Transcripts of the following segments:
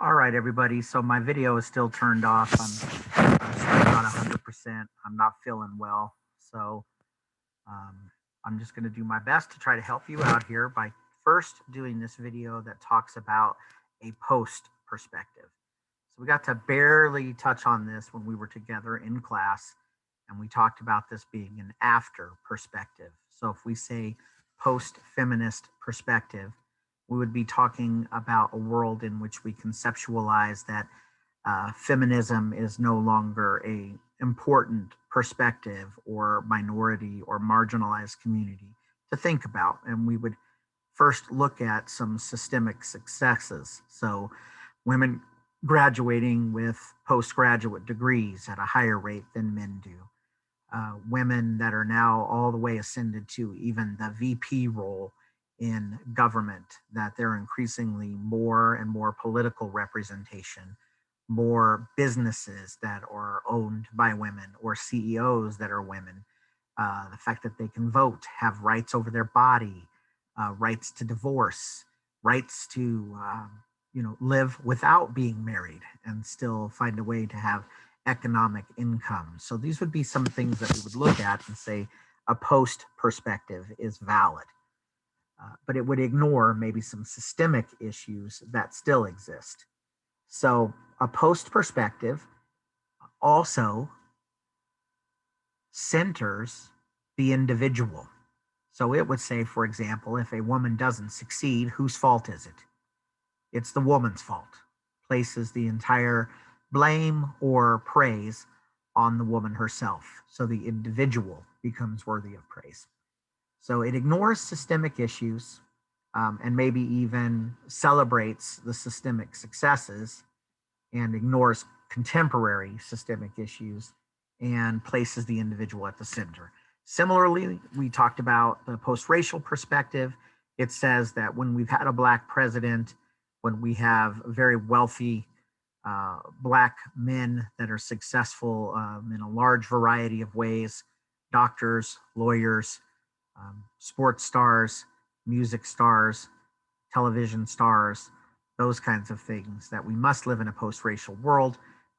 All right, everybody. So my video is still turned off. I'm still not 100%. I'm not feeling well. So um, I'm just going to do my best to try to help you out here by first doing this video that talks about a post perspective. So we got to barely touch on this when we were together in class, and we talked about this being an after perspective. So if we say post feminist perspective, we would be talking about a world in which we conceptualize that feminism is no longer a important perspective or minority or marginalized community to think about. And we would first look at some systemic successes. So women graduating with postgraduate degrees at a higher rate than men do. Women that are now all the way ascended to even the VP role in government, that they're increasingly more and more political representation, more businesses that are owned by women or CEOs that are women, the fact that they can vote, have rights over their body, rights to divorce, rights to live without being married and still find a way to have economic income. So these would be some things that we would look at and say a post perspective is valid. But it would ignore maybe some systemic issues that still exist. So a post perspective also centers the individual. So it would say, for example, if a woman doesn't succeed, whose fault is it? It's the woman's fault. Places the entire blame or praise on the woman herself. So the individual becomes worthy of praise. So it ignores systemic issues and maybe even celebrates the systemic successes and ignores contemporary systemic issues and places the individual at the center. Similarly, we talked about the post-racial perspective. It says that when we've had a Black president, when we have very wealthy Black men that are successful in a large variety of ways, doctors, lawyers, sports stars, music stars, television stars, those kinds of things, that we must live in a post-racial world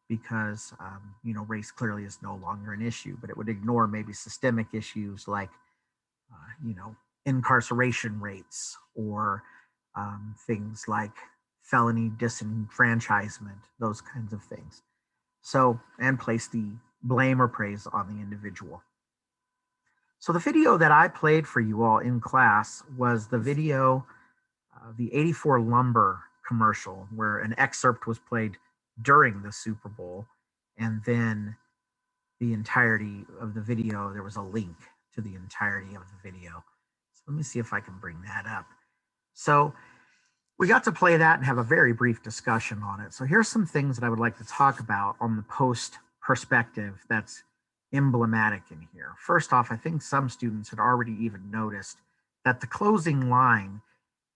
because race clearly is no longer an issue, but it would ignore maybe systemic issues like incarceration rates or things like felony disenfranchisement, those kinds of things. So, and place the blame or praise on the individual. So the video that I played for you all in class was the video, the 84 Lumber commercial, where an excerpt was played during the Super Bowl, and then the entirety of the video, there was a link to the entirety of the video. So let me see if I can bring that up. So we got to play that and have a very brief discussion on it. So here's some things that I would like to talk about on the post perspective that's emblematic in here. First off, I think some students had already even noticed that the closing line,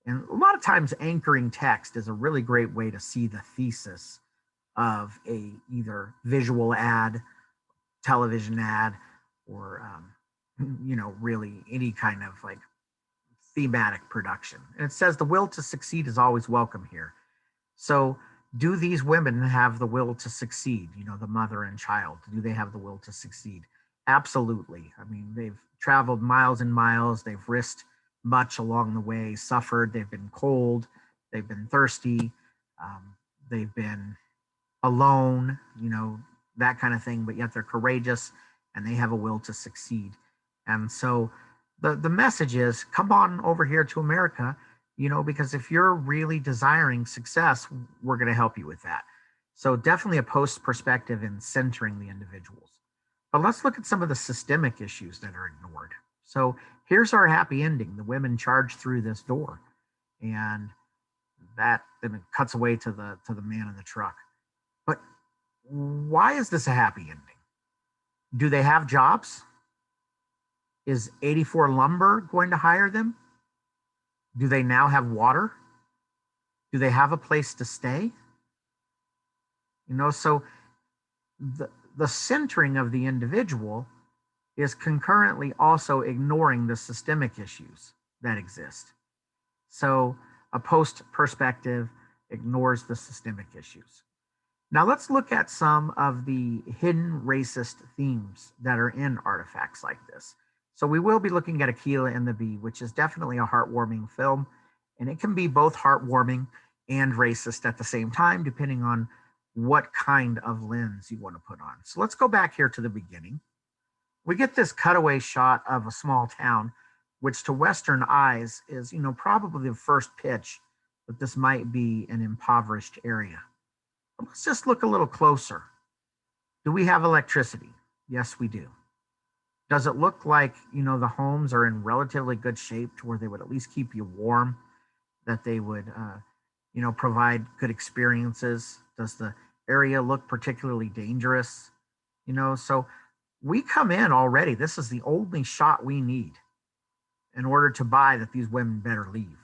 and a lot of times anchoring text is a really great way to see the thesis of a either visual ad, television ad, or really any kind of like thematic production. And it says the will to succeed is always welcome here. So do these women have the will to succeed? The mother and child, do they have the will to succeed? Absolutely. I mean, they've traveled miles and miles. They've risked much along the way, suffered. They've been cold. They've been thirsty. They've been alone, that kind of thing, but yet they're courageous and they have a will to succeed. And so the message is, come on over here to America, because if you're really desiring success, we're going to help you with that. So definitely a post perspective in centering the individuals. But let's look at some of the systemic issues that are ignored. So here's our happy ending. The women charge through this door, and that then it cuts away to the man in the truck. But why is this a happy ending? Do they have jobs? Is 84 Lumber going to hire them? Do they now have water? Do they have a place to stay? So the centering of the individual is concurrently also ignoring the systemic issues that exist. So a post perspective ignores the systemic issues. Now let's look at some of the hidden racist themes that are in artifacts like this. So we will be looking at Akeelah and the Bee, which is definitely a heartwarming film, and it can be both heartwarming and racist at the same time, depending on what kind of lens you want to put on. So let's go back here to the beginning. We get this cutaway shot of a small town, which to Western eyes is, probably the first pitch that this might be an impoverished area. But let's just look a little closer. Do we have electricity? Yes, we do. Does it look like, the homes are in relatively good shape to where they would at least keep you warm, that they would, provide good experiences? Does the area look particularly dangerous? So we come in already. This is the only shot we need in order to buy that these women better leave.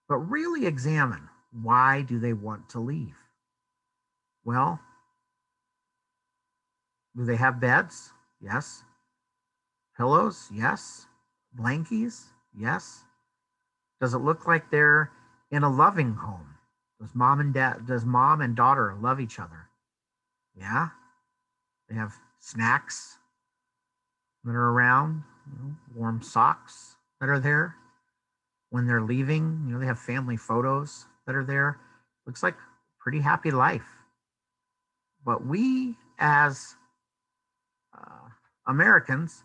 But really examine, why do they want to leave? Well, do they have beds? Yes. Pillows? Yes. Blankies? Yes. Does it look like they're in a loving home? Does mom and daughter love each other? Yeah. They have snacks that are around, warm socks that are there. When they're leaving, they have family photos that are there. Looks like a pretty happy life. But we, as Americans,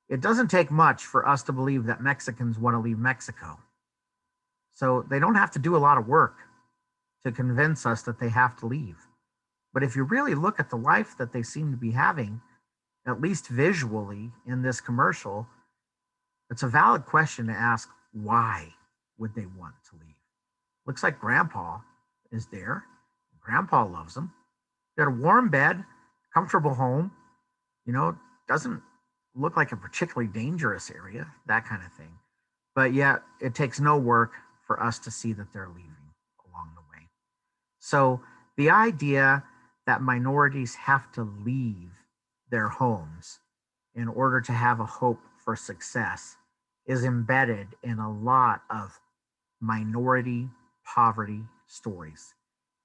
it doesn't take much for us to believe that Mexicans want to leave Mexico. So they don't have to do a lot of work to convince us that they have to leave. But if you really look at the life that they seem to be having, at least visually in this commercial, it's a valid question to ask, why would they want to leave? Looks like Grandpa is there. Grandpa loves them. Got a warm bed, comfortable home, doesn't look like a particularly dangerous area, that kind of thing. But yet it takes no work for us to see that they're leaving along the way. So the idea that minorities have to leave their homes in order to have a hope for success is embedded in a lot of minority poverty stories.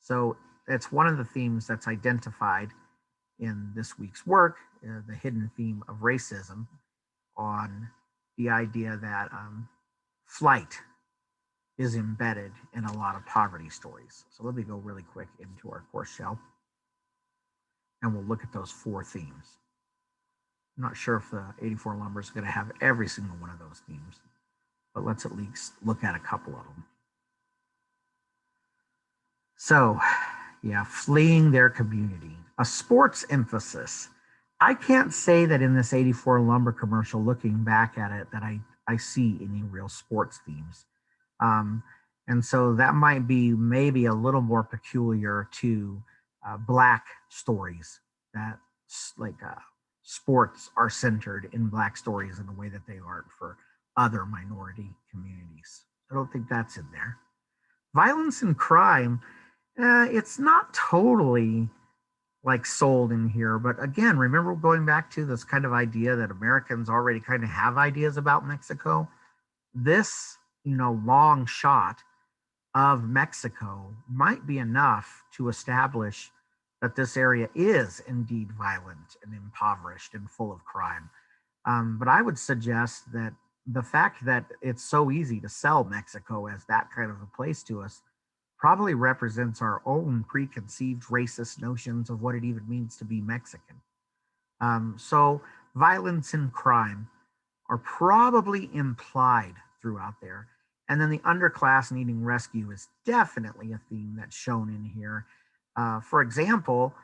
So it's one of the themes that's identified in this week's work, the hidden theme of racism, on the idea that flight is embedded in a lot of poverty stories. So let me go really quick into our course shell, and we'll look at those 4 themes. I'm not sure if the 84 Lumber is going to have every single one of those themes, but let's at least look at a couple of them. So, fleeing their community, a sports emphasis. I can't say that in this 84 Lumber commercial, looking back at it, that I see any real sports themes. And so that might be maybe a little more peculiar to Black stories, that sports are centered in Black stories in a way that they aren't for other minority communities. I don't think that's in there. Violence and crime, it's not totally sold in here, but again, remember going back to this kind of idea that Americans already kind of have ideas about Mexico. This, long shot of Mexico might be enough to establish that this area is indeed violent and impoverished and full of crime. But I would suggest that the fact that it's so easy to sell Mexico as that kind of a place to us probably represents our own preconceived racist notions of what it even means to be Mexican. So violence and crime are probably implied throughout there. And then the underclass needing rescue is definitely a theme that's shown in here. For example,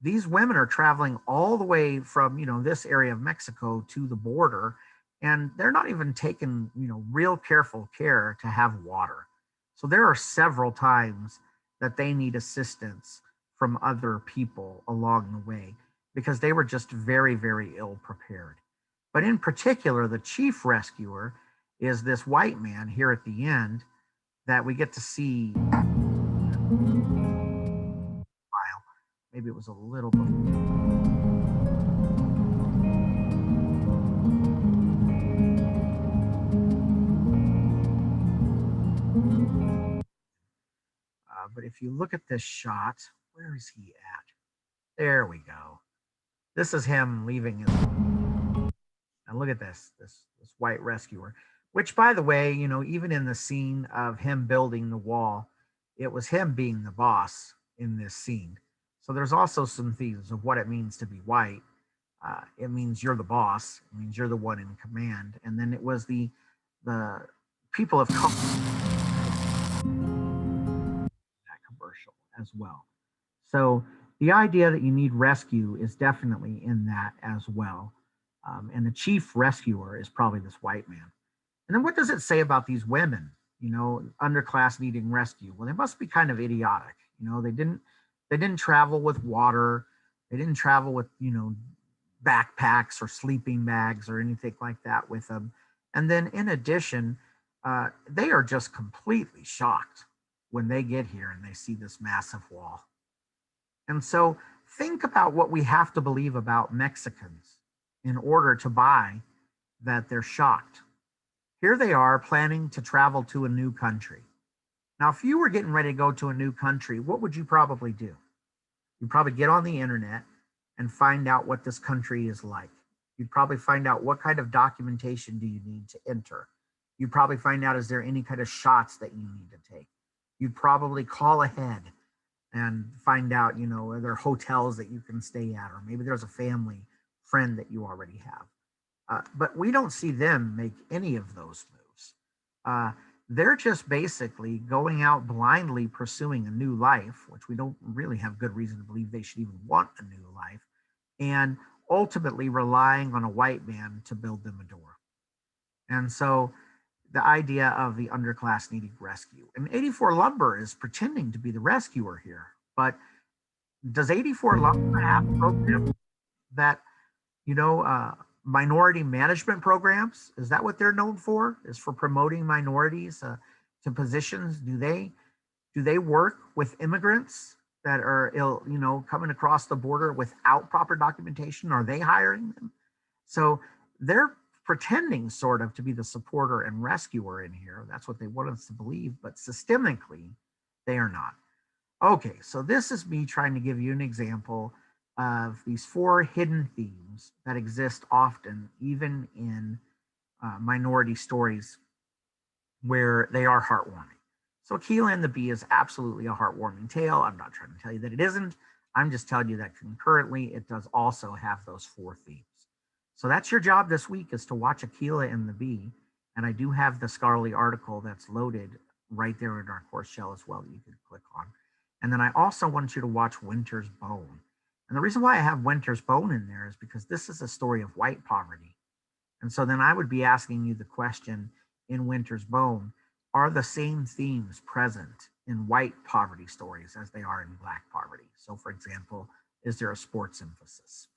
these women are traveling all the way from, this area of Mexico to the border, and they're not even taking, real careful care to have water. So there are several times that they need assistance from other people along the way because they were just very, very ill prepared. But in particular, the chief rescuer is this white man here at the end that we get to see. Maybe it was a little bit. But if you look at this shot, where is he at? There we go. This is him leaving his. And look at this white rescuer, which, by the way, even in the scene of him building the wall, it was him being the boss in this scene. So there's also some themes of what it means to be white. It means you're the boss. It means you're the one in command. And then it was the people of color, that commercial as well. So the idea that you need rescue is definitely in that as well. And the chief rescuer is probably this white man. And then what does it say about these women, underclass needing rescue? Well, they must be kind of idiotic. They didn't travel with water. They didn't travel with, backpacks or sleeping bags or anything like that with them. And then in addition, they are just completely shocked when they get here and they see this massive wall. And so think about what we have to believe about Mexicans in order to buy that they're shocked. Here they are planning to travel to a new country. Now, if you were getting ready to go to a new country, what would you probably do? You'd probably get on the internet and find out what this country is like. You'd probably find out what kind of documentation do you need to enter. You'd probably find out, is there any kind of shots that you need to take? You'd probably call ahead and find out, are there hotels that you can stay at, or maybe there's a family friend that you already have. But we don't see them make any of those moves. They're just basically going out blindly pursuing a new life, which we don't really have good reason to believe they should even want a new life, and ultimately relying on a white man to build them a door. And so the idea of the underclass needing rescue. And 84 Lumber is pretending to be the rescuer here. But does 84 Lumber have programs that, minority management programs? Is that what they're known for? Is for promoting minorities to positions? Do they work with immigrants that are coming across the border without proper documentation? Are they hiring them? So they're pretending sort of to be the supporter and rescuer in here. That's what they want us to believe, but systemically, they are not. Okay, so this is me trying to give you an example of these 4 hidden themes that exist often, even in minority stories where they are heartwarming. So Akeelah and the Bee is absolutely a heartwarming tale. I'm not trying to tell you that it isn't. I'm just telling you that concurrently, it does also have those 4 themes. So that's your job this week, is to watch Akeelah and the Bee. And I do have the scholarly article that's loaded right there in our course shell as well that you can click on. And then I also want you to watch Winter's Bone. And the reason why I have Winter's Bone in there is because this is a story of white poverty. And so then I would be asking you the question in Winter's Bone, are the same themes present in white poverty stories as they are in black poverty? So for example, is there a sports emphasis?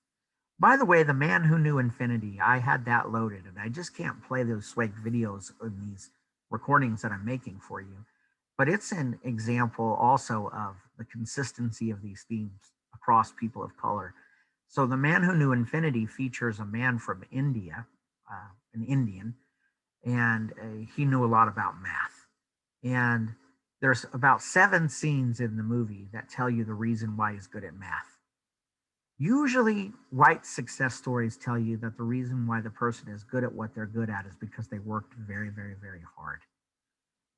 By the way, The Man Who Knew Infinity, I had that loaded, and I just can't play those swag videos in these recordings that I'm making for you. But it's an example also of the consistency of these themes across people of color. So The Man Who Knew Infinity features a man from India, an Indian, and he knew a lot about math. And there's about 7 scenes in the movie that tell you the reason why he's good at math. Usually, white success stories tell you that the reason why the person is good at what they're good at is because they worked very, very, very hard.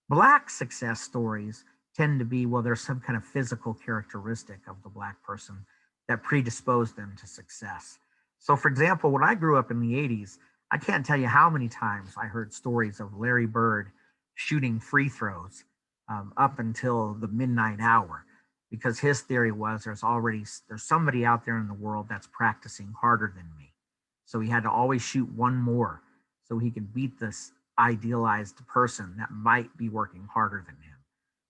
Black success stories tend to be, well, there's some kind of physical characteristic of the Black person that predisposed them to success. So, for example, when I grew up in the 80s, I can't tell you how many times I heard stories of Larry Bird shooting free throws up until the midnight hour, because his theory was there's somebody out there in the world that's practicing harder than me. So he had to always shoot one more so he could beat this idealized person that might be working harder than him.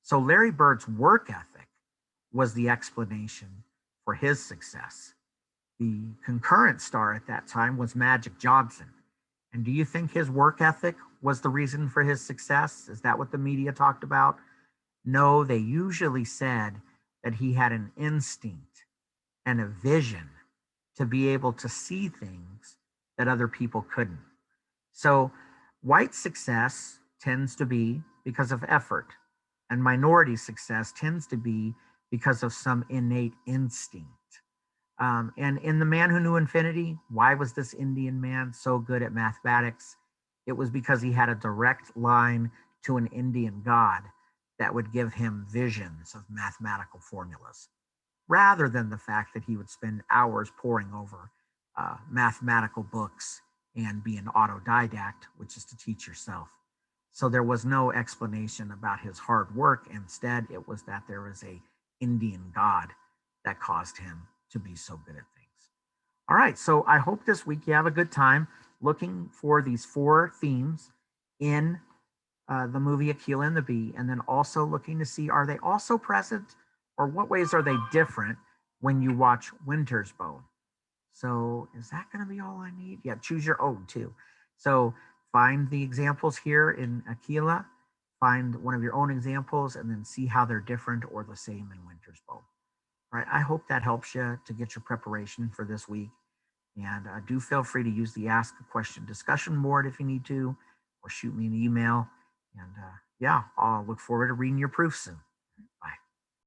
So Larry Bird's work ethic was the explanation for his success. The concurrent star at that time was Magic Johnson. And do you think his work ethic was the reason for his success? Is that what the media talked about? No, they usually said that he had an instinct and a vision to be able to see things that other people couldn't. So white success tends to be because of effort. And minority success tends to be because of some innate instinct. And in The Man Who Knew Infinity, why was this Indian man so good at mathematics? It was because he had a direct line to an Indian god that would give him visions of mathematical formulas, rather than the fact that he would spend hours poring over mathematical books and be an autodidact, which is to teach yourself. So there was no explanation about his hard work. Instead, it was that there was a Indian god that caused him to be so good at things. All right, so I hope this week you have a good time looking for these 4 themes in the movie Akeelah and the Bee, and then also looking to see, are they also present, or what ways are they different when you watch Winter's Bone? So is that going to be all I need? Yeah, choose your own too. So find the examples here in Akeelah, find one of your own examples, and then see how they're different or the same in Winter's Bone. All right, I hope that helps you to get your preparation for this week. And do feel free to use the Ask a Question discussion board if you need to, or shoot me an email. And yeah, I'll look forward to reading your proofs soon.